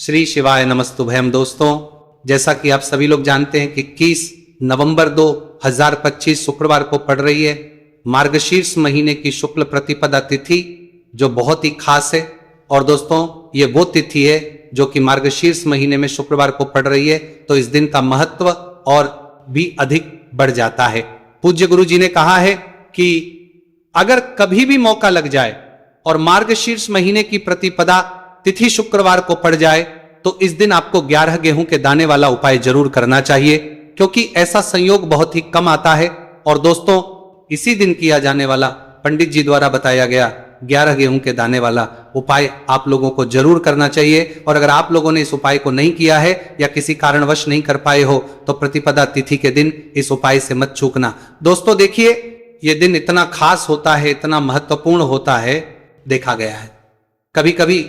श्री शिवाय नमस्तुभयम। दोस्तों, जैसा कि आप सभी लोग जानते हैं कि 21 नवंबर 2025 शुक्रवार को पड़ रही है मार्गशीर्ष महीने की शुक्ल प्रतिपदा तिथि, जो बहुत ही खास है। और दोस्तों, ये वो तिथि है जो कि मार्गशीर्ष महीने में शुक्रवार को पड़ रही है, तो इस दिन का महत्व और भी अधिक बढ़ जाता है। पूज्य गुरु जी ने कहा है कि अगर कभी भी मौका लग जाए और मार्गशीर्ष महीने की प्रतिपदा तिथि शुक्रवार को पड़ जाए तो इस दिन आपको 11 गेहूं के दाने वाला उपाय जरूर करना चाहिए, क्योंकि ऐसा संयोग बहुत ही कम आता है। और दोस्तों, इसी दिन किया जाने वाला पंडित जी द्वारा बताया गया 11 गेहूं के दाने वाला उपाय आप लोगों को जरूर करना चाहिए। और अगर आप लोगों ने इस उपाय को नहीं किया है या किसी कारणवश नहीं कर पाए हो तो प्रतिपदा तिथि के दिन इस उपाय से मत चूकना। दोस्तों देखिए, यह दिन इतना खास होता है, इतना महत्वपूर्ण होता है, देखा गया है कभी कभी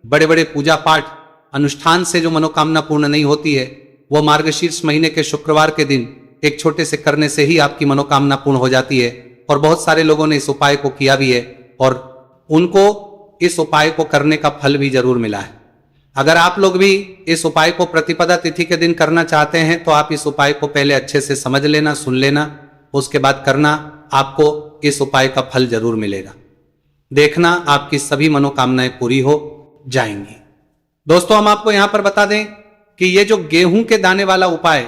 बड़े बड़े पूजा पाठ अनुष्ठान से जो मनोकामना पूर्ण नहीं होती है, वो मार्गशीर्ष महीने के शुक्रवार के दिन एक छोटे से करने से ही आपकी मनोकामना पूर्ण हो जाती है। और बहुत सारे लोगों ने इस उपाय को किया भी है और उनको इस उपाय को करने का फल भी जरूर मिला है। अगर आप लोग भी इस उपाय को प्रतिपदा तिथि के दिन करना चाहते हैं तो आप इस उपाय को पहले अच्छे से समझ लेना, सुन लेना, उसके बाद करना, आपको इस उपाय का फल जरूर मिलेगा। देखना, आपकी सभी मनोकामनाएं पूरी हो जाएंगी। दोस्तों, हम आपको यहां पर बता दें कि ये जो गेहूं के दाने वाला उपाय,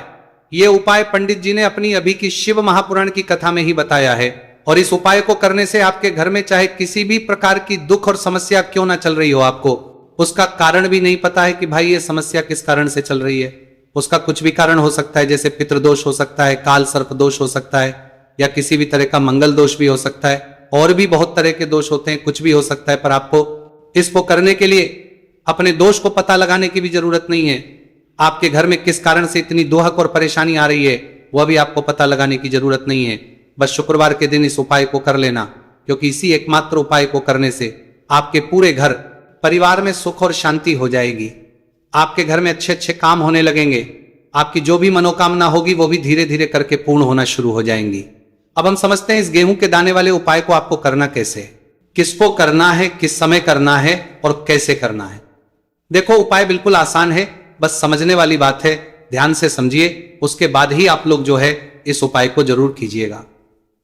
ये उपाय पंडित जी ने अपनी अभी की शिव महापुराण की कथा में ही बताया है। और इस उपाय को करने से आपके घर में चाहे किसी भी प्रकार की दुख और समस्या क्यों ना चल रही हो, आपको उसका कारण भी नहीं पता है कि भाई ये समस्या किस कारण से चल रही है। उसका कुछ भी कारण हो सकता है, जैसे पितृदोष हो सकता है, काल सर्प दोष हो सकता है, या किसी भी तरह का मंगल दोष भी हो सकता है, और भी बहुत तरह के दोष होते हैं, कुछ भी हो सकता है। पर आपको इसको करने के लिए अपने दोष को पता लगाने की भी जरूरत नहीं है। आपके घर में किस कारण से इतनी दोहक और परेशानी आ रही है, वह भी आपको पता लगाने की जरूरत नहीं है। बस शुक्रवार के दिन इस उपाय को कर लेना, क्योंकि इसी एकमात्र उपाय को करने से आपके पूरे घर परिवार में सुख और शांति हो जाएगी। आपके घर में अच्छे अच्छे काम होने लगेंगे। आपकी जो भी मनोकामना होगी वो भी धीरे धीरे करके पूर्ण होना शुरू हो जाएंगी। अब हम समझते हैं इस गेहूं के दाने वाले उपाय को आपको करना कैसे है, किसको करना है, किस समय करना है और कैसे करना है। देखो, उपाय बिल्कुल आसान है, बस समझने वाली बात है। ध्यान से समझिए, उसके बाद ही आप लोग जो है इस उपाय को जरूर कीजिएगा।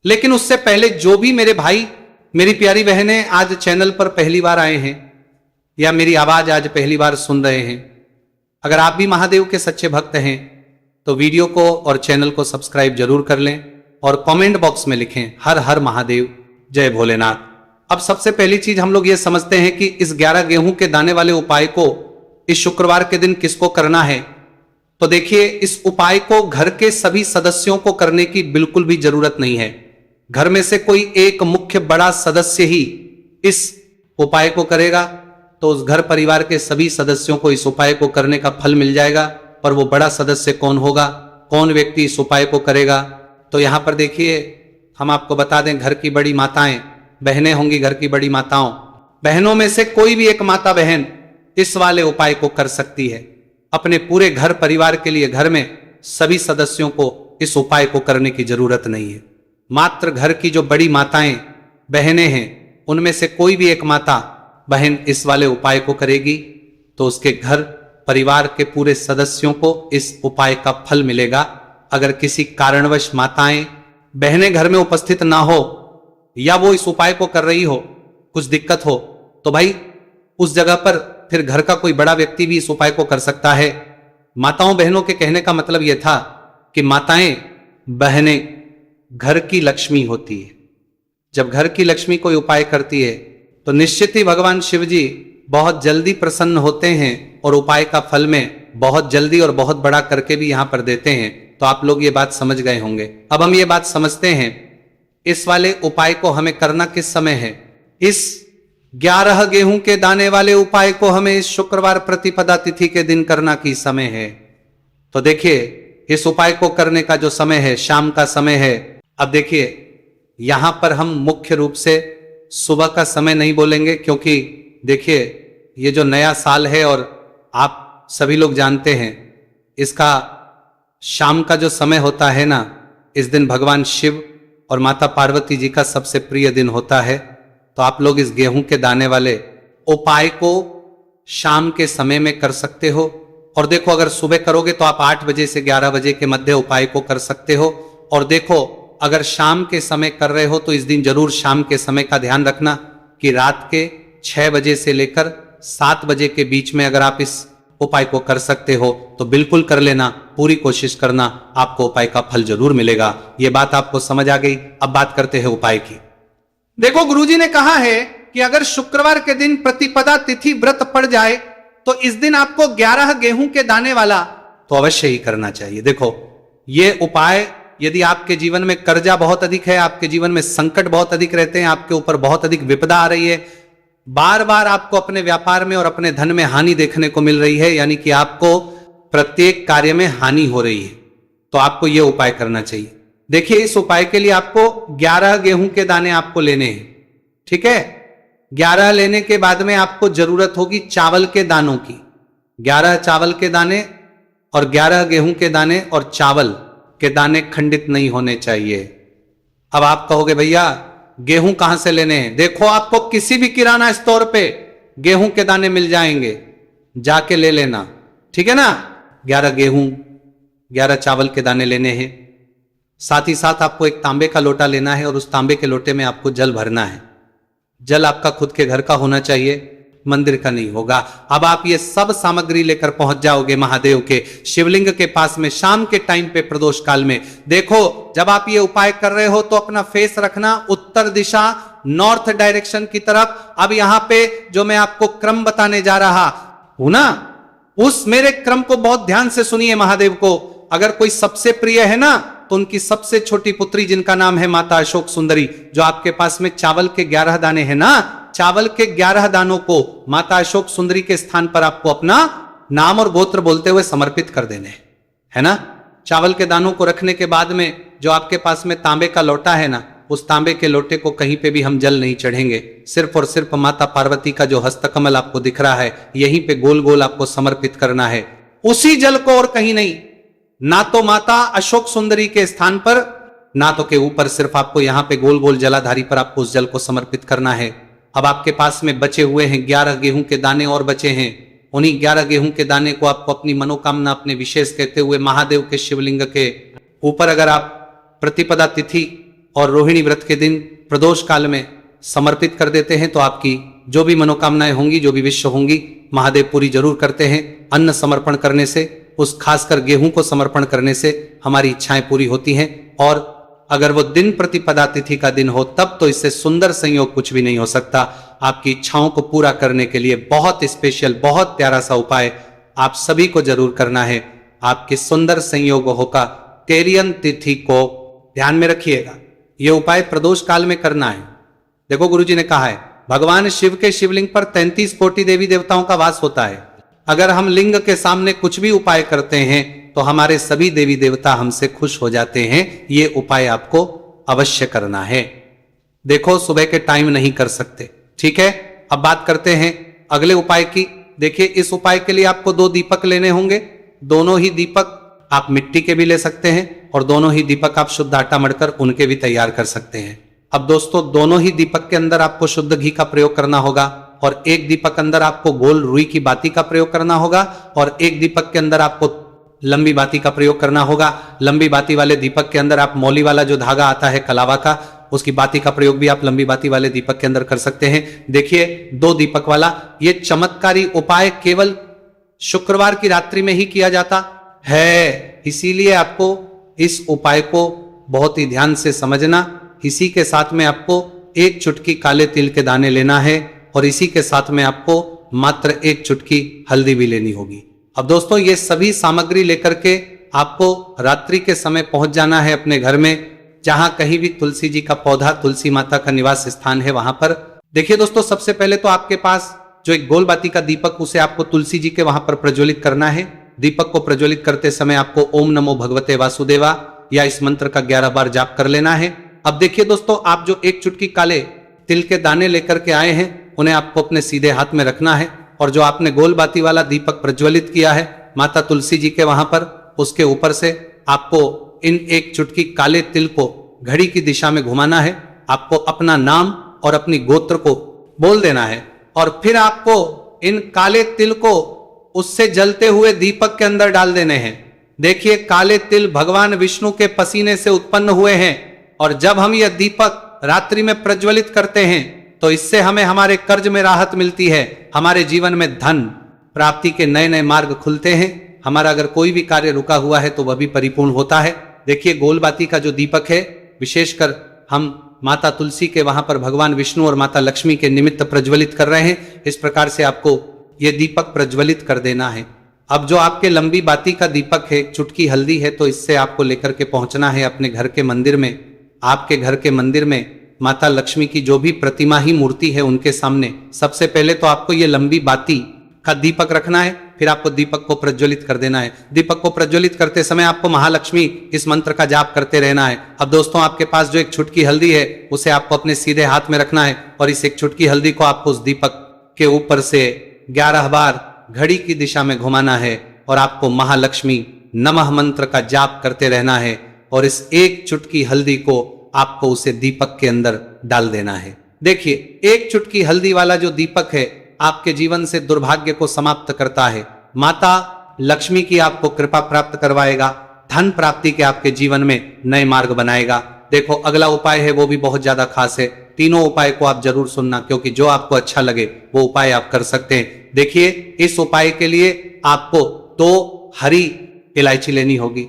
लेकिन उससे पहले जो भी मेरे भाई, मेरी प्यारी बहनें आज चैनल पर पहली बार आए हैं या मेरी आवाज आज पहली बार सुन रहे हैं, अगर आप भी महादेव के सच्चे भक्त हैं तो वीडियो को और चैनल को सब्सक्राइब जरूर कर लें और कमेंट बॉक्स में लिखें हर हर महादेव, जय भोलेनाथ। अब सबसे पहली चीज हम लोग ये समझते हैं कि इस 11 गेहूं के दाने वाले उपाय को इस शुक्रवार के दिन किसको करना है। तो देखिए, इस उपाय को घर के सभी सदस्यों को करने की बिल्कुल भी जरूरत नहीं है। घर में से कोई एक मुख्य बड़ा सदस्य ही इस उपाय को करेगा तो उस घर परिवार के सभी सदस्यों को इस उपाय को करने का फल मिल जाएगा। पर वो बड़ा सदस्य कौन होगा, कौन व्यक्ति इस उपाय को करेगा, तो यहां पर देखिए हम आपको बता दें, घर की बड़ी माताएं, बहनें होंगी, घर की बड़ी माताओं, बहनों में से कोई भी एक माता बहन इस वाले उपाय को कर सकती है। अपने पूरे घर परिवार के लिए घर में सभी सदस्यों को इस उपाय को करने की जरूरत नहीं है। मात्र घर की जो बड़ी माताएं बहनें हैं, उनमें से कोई भी एक माता बहन इस वाले उपाय को करेगी तो उसके घर परिवार के पूरे सदस्यों को इस उपाय का फल मिलेगा। अगर किसी कारणवश माताएं बहनें घर में उपस्थित ना हो या वो इस उपाय को कर रही हो, कुछ दिक्कत हो, तो भाई उस जगह पर फिर घर का कोई बड़ा व्यक्ति भी इस उपाय को कर सकता है। माताओं बहनों के कहने का मतलब यह था कि माताएं बहनें घर की लक्ष्मी होती है। जब घर की लक्ष्मी कोई उपाय करती है तो निश्चित ही भगवान शिव जी बहुत जल्दी प्रसन्न होते हैं और उपाय का फल में बहुत जल्दी और बहुत बड़ा करके भी यहां पर देते हैं। तो आप लोग ये बात समझ गए होंगे। अब हम ये बात समझते हैं इस वाले उपाय को हमें करना किस समय है। इस 11 गेहूं के दाने वाले उपाय को हमें इस शुक्रवार प्रतिपदा तिथि के दिन करना की समय है। तो देखिए, इस उपाय को करने का जो समय है शाम का समय है। अब देखिए, यहां पर हम मुख्य रूप से सुबह का समय नहीं बोलेंगे, क्योंकि देखिए ये जो नया साल है और आप सभी लोग जानते हैं इसका शाम का जो समय होता है ना, इस दिन भगवान शिव और माता पार्वती जी का सबसे प्रिय दिन होता है। तो आप लोग इस गेहूं के दाने वाले उपाय को शाम के समय में कर सकते हो। और देखो अगर सुबह करोगे तो आप 8 बजे से 11 बजे के मध्य उपाय को कर सकते हो। और देखो अगर शाम के समय कर रहे हो तो इस दिन जरूर शाम के समय का ध्यान रखना कि रात के 6 बजे से लेकर 7 बजे के बीच में अगर आप इस उपाय को कर सकते हो तो बिल्कुल कर लेना, पूरी कोशिश करना, आपको उपाय का फल जरूर मिलेगा। ये बात आपको समझ आ गई। अब बात करते हैं उपाय की। देखो गुरुजी ने कहा है कि अगर शुक्रवार के दिन प्रतिपदा तिथि व्रत पड़ जाए तो इस दिन आपको 11 गेहूं के दाने वाला तो अवश्य ही करना चाहिए। देखो ये उपाय यदि आपके जीवन में कर्जा बहुत अधिक है, आपके जीवन में संकट बहुत अधिक रहते हैं, आपके ऊपर बहुत अधिक विपदा आ रही है, बार बार आपको अपने व्यापार में और अपने धन में हानि देखने को मिल रही है, यानी कि आपको प्रत्येक कार्य में हानि हो रही है, तो आपको यह उपाय करना चाहिए। देखिए इस उपाय के लिए आपको 11 गेहूं के दाने आपको लेने हैं, ठीक है। 11 लेने के बाद में आपको जरूरत होगी चावल के दानों की। 11 चावल के दाने और 11 गेहूं के दाने और चावल के दाने खंडित नहीं होने चाहिए। अब आप कहोगे भैया गेहूं कहां से लेने हैं? देखो आपको किसी भी किराना स्टोर पे गेहूं के दाने मिल जाएंगे, जाके ले लेना, ठीक है ना। 11 गेहूं 11 चावल के दाने लेने हैं। साथ ही साथ आपको एक तांबे का लोटा लेना है और उस तांबे के लोटे में आपको जल भरना है। जल आपका खुद के घर का होना चाहिए, मंदिर का नहीं होगा। अब आप ये सब सामग्री लेकर पहुंच जाओगे महादेव के शिवलिंग के पास में शाम के टाइम पे प्रदोष काल में। देखो जब आप ये उपाय कर रहे हो तो अपना फेस रखना उत्तर दिशा, नॉर्थ डायरेक्शन की तरफ। अब यहां पे जो मैं आपको क्रम बताने जा रहा हूं ना, उस मेरे क्रम को बहुत ध्यान से सुनिए महादेव को। अगर कोई सबसे प्रिय है ना तो उनकी सबसे छोटी पुत्री जिनका नाम है माता अशोक सुंदरी, जो आपके पास में चावल के 11 दाने हैं ना, चावल के 11 दानों को माता अशोक सुंदरी के स्थान पर आपको अपना नाम और गोत्र बोलते हुए समर्पित कर देने है ना। चावल के दानों को रखने के बाद में जो आपके पास में तांबे का लोटा है ना, उस तांबे के लोटे को कहीं पे भी हम जल नहीं चढ़ेंगे, सिर्फ और सिर्फ माता पार्वती का जो हस्तकमल आपको दिख रहा है यहीं पे गोल गोल आपको समर्पित करना है, उसी जल को, और कहीं नहीं। ना तो माता अशोक सुंदरी के स्थान पर, ना तो के ऊपर, सिर्फ आपको यहां पे गोल गोल जलाधारी पर आपको उस जल को समर्पित करना है। अब आपके पास में बचे हुए हैं 11 गेहूं के दाने और बचे हैं। उन्हीं 11 गेहूं के दाने को आपको अपनी मनोकामना, अपने विशेष कहते हुए महादेव के शिवलिंग के ऊपर अगर आप प्रतिपदा तिथि और रोहिणी व्रत के दिन प्रदोष काल में समर्पित कर देते हैं तो आपकी जो भी मनोकामनाएं होंगी, जो भी विश्व होंगी, महादेव पूरी जरूर करते हैं। अन्न समर्पण करने से, उस खासकर गेहूं को समर्पण करने से हमारी इच्छाएं पूरी होती हैं। और अगर वो दिन प्रतिपदा तिथि का दिन हो तब तो इससे सुंदर संयोग कुछ भी नहीं हो सकता। आपकी इच्छाओं को पूरा करने के लिए बहुत स्पेशल, बहुत प्यारा सा उपाय आप सभी को जरूर करना है। आपके सुंदर संयोगों का तेरियन तिथि को ध्यान में रखिएगा। यह उपाय प्रदोष काल में करना है। देखो गुरुजी ने कहा है भगवान शिव के शिवलिंग पर 33 कोटि देवी देवताओं का वास होता है। अगर हम लिंग के सामने कुछ भी उपाय करते हैं तो हमारे सभी देवी देवता हमसे खुश हो जाते हैं। ये उपाय आपको अवश्य करना है। देखो सुबह के टाइम नहीं कर सकते, ठीक है। अब बात करते हैं अगले उपाय की। देखिए इस उपाय के लिए आपको 2 दीपक लेने होंगे। दोनों ही दीपक आप मिट्टी के भी ले सकते हैं और दोनों ही दीपक आप शुद्ध आटा मढ़कर उनके भी तैयार कर सकते हैं। अब दोस्तों दोनों ही दीपक के अंदर आपको शुद्ध घी का प्रयोग करना होगा और एक दीपक अंदर आपको गोल रुई की बाती का प्रयोग करना होगा और एक दीपक के अंदर आपको लंबी बाती का प्रयोग करना होगा। लंबी बाती वाले दीपक के अंदर आप मौली वाला जो धागा आता है कलावा का, उसकी बाती का प्रयोग भी आप लंबी बाती वाले दीपक के अंदर कर सकते हैं। देखिए 2 दीपक वाला ये चमत्कारी उपाय केवल शुक्रवार की रात्रि में ही किया जाता है, इसीलिए आपको इस उपाय को बहुत ही ध्यान से समझना। इसी के साथ में आपको 1 चुटकी काले तिल के दाने लेना है और इसी के साथ में आपको मात्र 1 चुटकी हल्दी भी लेनी होगी। अब दोस्तों ये सभी सामग्री लेकर के आपको रात्रि के समय पहुंच जाना है अपने घर में, जहां कहीं भी तुलसी जी का पौधा, तुलसी माता का निवास स्थान है वहां पर। देखिए दोस्तों सबसे पहले तो आपके पास जो एक गोल बाती का दीपक, उसे आपको तुलसी जी के वहां पर प्रज्वलित करना है। दीपक को प्रज्वलित करते समय आपको ओम नमो भगवते वासुदेवा या इस मंत्र का 11 बार जाप कर लेना है। अब देखिए दोस्तों आप जो 1 चुटकी काले तिल के दाने लेकर के आए हैं उन्हें आपको अपने सीधे हाथ में रखना है और जो आपने गोल बाती वाला दीपक प्रज्वलित किया है माता तुलसी जी के वहां पर, उसके ऊपर से आपको इन 1 चुटकी काले तिल को घड़ी की दिशा में घुमाना है। आपको अपना नाम और अपनी गोत्र को बोल देना है और फिर आपको इन काले तिल को उससे जलते हुए दीपक के अंदर डाल देने हैं। देखिए, काले तिल भगवान विष्णु के पसीने से उत्पन्न हुए हैं, और जब हम यह दीपक रात्रि में प्रज्वलित करते हैं तो इससे हमें हमारे कर्ज में राहत मिलती है, हमारे जीवन में धन प्राप्ति के नए नए मार्ग खुलते हैं, हमारा अगर कोई भी कार्य रुका हुआ है तो वह भी परिपूर्ण होता है। देखिए, गोलबाती का जो दीपक है, विशेषकर हम माता तुलसी के वहां पर भगवान विष्णु और माता लक्ष्मी के निमित्त प्रज्वलित कर रहे हैं। इस प्रकार से आपको यह दीपक प्रज्वलित कर देना है। अब जो आपके लंबी बाती का दीपक है, चुटकी हल्दी है, तो इससे आपको लेकर के पहुंचना है अपने घर के मंदिर में। आपके घर के मंदिर में माता लक्ष्मी की जो भी प्रतिमा ही मूर्ति है उनके सामने सबसे पहले तो आपको ये लंबी बाती का दीपक रखना है, फिर आपको दीपक को प्रज्वलित कर देना है। दीपक को प्रज्वलित करते समय आपको महालक्ष्मी इस मंत्र का जाप करते रहना है। अब दोस्तों, आपके पास जो एक छुटकी हल्दी है उसे आपको अपने सीधे हाथ में रखना है, और इस एक छुटकी हल्दी को आपको उस दीपक के ऊपर से 11 बार घड़ी की दिशा में घुमाना है, और आपको महालक्ष्मी नमः मंत्र का जाप करते रहना है, और इस एक चुटकी हल्दी को आपको उसे दीपक के अंदर डाल देना है। देखिए, एक चुटकी हल्दी वाला जो दीपक है आपके जीवन से दुर्भाग्य को समाप्त करता है, माता लक्ष्मी की आपको कृपा प्राप्त करवाएगा, धन प्राप्ति के आपके जीवन में नए मार्ग बनाएगा। देखो, अगला उपाय है वो भी बहुत ज्यादा खास है। तीनों उपाय को आप जरूर सुनना, क्योंकि जो आपको अच्छा लगे वो उपाय आप कर सकते हैं। देखिए, इस उपाय के लिए आपको 2 हरी इलायची लेनी होगी।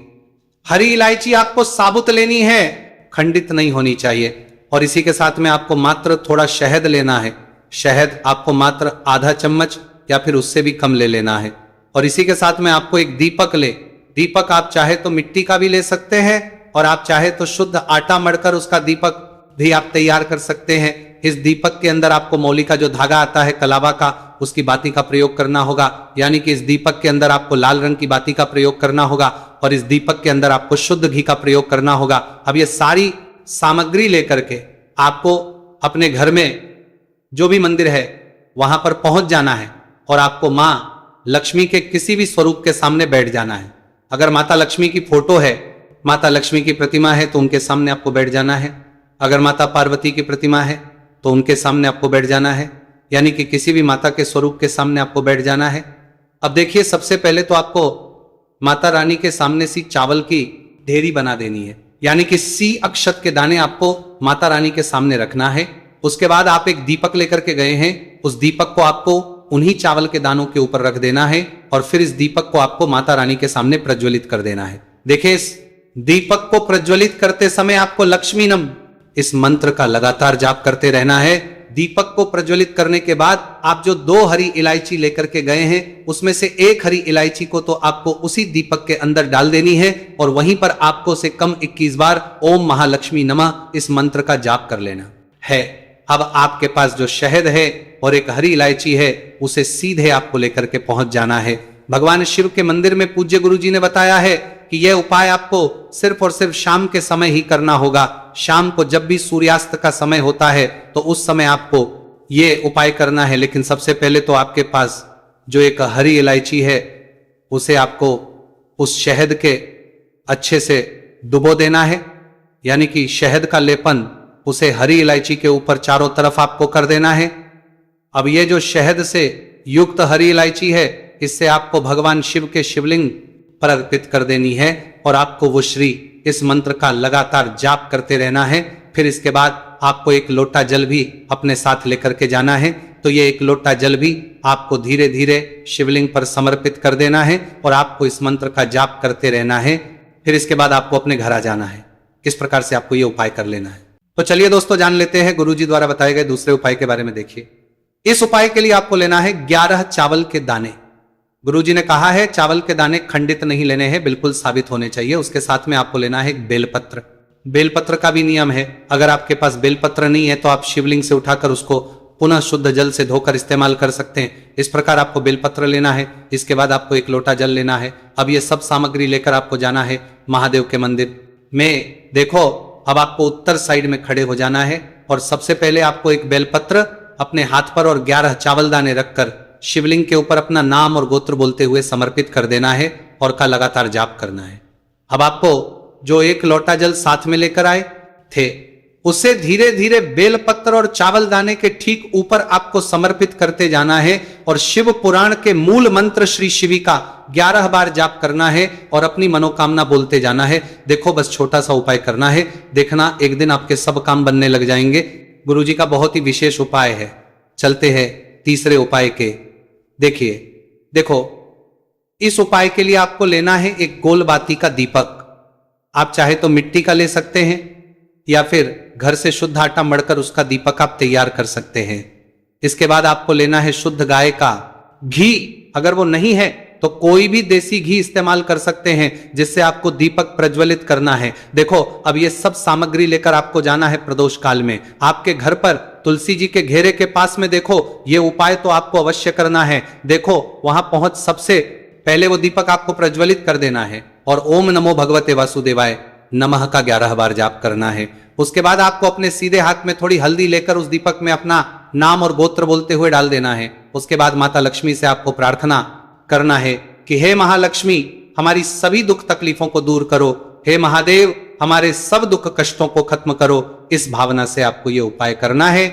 हरी इलायची आपको साबुत लेनी है, खंडित नहीं होनी चाहिए, और इसी के साथ में आपको मात्र थोड़ा शहद लेना है। शहद आपको मात्र आधा चम्मच या फिर उससे भी कम ले लेना है, और इसी के साथ में आपको एक दीपक ले। दीपक आप चाहे तो मिट्टी का भी ले सकते हैं, और आप चाहे तो शुद्ध आटा मढ़कर उसका दीपक भी आप तैयार कर सकते हैं। इस दीपक के अंदर आपको मौली का जो धागा आता है कलावा का, उसकी बाती का प्रयोग करना होगा, यानी कि इस दीपक के अंदर आपको लाल रंग की बाती का प्रयोग करना होगा, और इस दीपक के अंदर आपको शुद्ध घी का प्रयोग करना होगा। अब ये सारी सामग्री लेकर के आपको अपने घर में जो भी मंदिर है वहां पर पहुंच जाना है, और आपको मां लक्ष्मी के किसी भी स्वरूप के सामने बैठ जाना है। अगर माता लक्ष्मी की फोटो है, माता लक्ष्मी की प्रतिमा है, तो उनके सामने आपको बैठ जाना है। अगर माता पार्वती की प्रतिमा है तो उनके सामने आपको बैठ जाना है, यानी कि किसी भी माता के स्वरूप के सामने आपको बैठ जाना है। अब देखिए, सबसे पहले तो आपको माता रानी के सामने सी चावल की ढेरी बना देनी है, यानी कि सी अक्षत के दाने आपको माता रानी के सामने रखना है। उसके बाद आप एक दीपक लेकर के गए हैं, उस दीपक को आपको उन्हीं चावल के दानों के ऊपर रख देना है, और फिर इस दीपक को आपको माता रानी के सामने प्रज्वलित कर देना है। देखिए, इस दीपक को प्रज्वलित करते समय आपको लक्ष्मी नम इस मंत्र का लगातार जाप करते रहना है। दीपक को प्रज्वलित करने के बाद आप जो 2 हरी इलायची लेकर के गए हैं उसमें से एक हरी इलायची को तो आपको उसी दीपक के अंदर डाल देनी है, और वहीं पर आपको से कम 21 बार ओम महालक्ष्मी नमः इस मंत्र का जाप कर लेना है। अब आपके पास जो शहद है और एक हरी इलायची है उसे सीधे आपको लेकर के पहुंच जाना है। भगवान शिव के मंदिर में पूज्य गुरु जी ने बताया है कि यह उपाय आपको सिर्फ और सिर्फ शाम के समय ही करना होगा। शाम को जब भी सूर्यास्त का समय होता है तो उस समय आपको यह उपाय करना है। लेकिन सबसे पहले तो आपके पास जो एक हरी इलायची है उसे आपको उस शहद के अच्छे से डुबो देना है, यानी कि शहद का लेपन उसे हरी इलायची के ऊपर चारों तरफ आपको कर देना है। अब ये जो शहद से युक्त हरी इलायची है इससे आपको भगवान शिव के शिवलिंग पर अर्पित कर देनी है, और आपको वो श्री इस मंत्र का लगातार जाप करते रहना है। फिर इसके बाद आपको एक लोटा जल भी अपने साथ लेकर के जाना है, तो ये एक लोटा जल भी आपको धीरे धीरे शिवलिंग पर समर्पित कर देना है, और आपको इस मंत्र का जाप करते रहना है। फिर इसके बाद आपको अपने घर आ जाना है। इस प्रकार से आपको ये उपाय कर लेना है। तो चलिए दोस्तों, जान लेते हैं गुरुजी द्वारा बताए गए दूसरे उपाय के बारे में। देखिए, इस उपाय के लिए आपको लेना है 11 चावल के दाने। गुरुजी ने कहा है चावल के दाने खंडित नहीं लेने हैं, बिल्कुल साबित होने चाहिए। उसके साथ में आपको लेना है एक बेलपत्र। बेलपत्र का भी नियम है, अगर आपके पास बेलपत्र नहीं है तो आप शिवलिंग से उठाकर उसको पुनः शुद्ध जल से धोकर इस्तेमाल कर सकते हैं। इस प्रकार आपको बेलपत्र लेना है। इसके बाद आपको एक लोटा जल लेना है। अब ये सब सामग्री लेकर आपको जाना है महादेव के मंदिर में। देखो, अब आपको उत्तर साइड में खड़े हो जाना है, और सबसे पहले आपको एक बेलपत्र अपने हाथ पर और 11 चावल दाने रखकर शिवलिंग के ऊपर अपना नाम और गोत्र बोलते हुए समर्पित कर देना है, और का लगातार जाप करना है। अब आपको जो एक लोटा जल साथ में लेकर आए थे उसे धीरे धीरे बेलपत्र और चावल दाने के ठीक ऊपर आपको समर्पित करते जाना है और शिव पुराण के मूल मंत्र श्री शिवी का 11 बार जाप करना है और अपनी मनोकामना बोलते जाना है। देखो बस छोटा सा उपाय करना है, देखना एक दिन आपके सब काम बनने लग जाएंगे। गुरुजी का बहुत ही विशेष उपाय है। चलते हैं तीसरे उपाय के। देखो इस उपाय के लिए आपको लेना है एक गोल बाती का दीपक। आप चाहे तो मिट्टी का ले सकते हैं या फिर घर से शुद्ध आटा मढ़कर उसका दीपक आप तैयार कर सकते हैं। इसके बाद आपको लेना है शुद्ध गाय का घी। अगर वो नहीं है तो कोई भी देसी घी इस्तेमाल कर सकते हैं जिससे आपको दीपक प्रज्वलित करना है। देखो अब ये सब सामग्री लेकर आपको जाना है प्रदोष काल में आपके घर पर तुलसी जी के घेरे के पास में। देखो ये उपाय तो आपको अवश्य करना है। देखो वहां पहुंच सबसे पहले वो दीपक आपको प्रज्वलित कर देना है और ओम नमो भगवते वासुदेवाय नमः का 11 बार जाप करना है। उसके बाद आपको अपने सीधे हाथ में थोड़ी हल्दी लेकर उस दीपक में अपना नाम और गोत्र बोलते हुए डाल देना है। उसके बाद माता लक्ष्मी से आपको प्रार्थना करना है कि हे महालक्ष्मी हमारी सभी दुख तकलीफों को दूर करो, हे महादेव हमारे सब दुख कष्टों को खत्म करो। इस भावना से आपको यह उपाय करना है।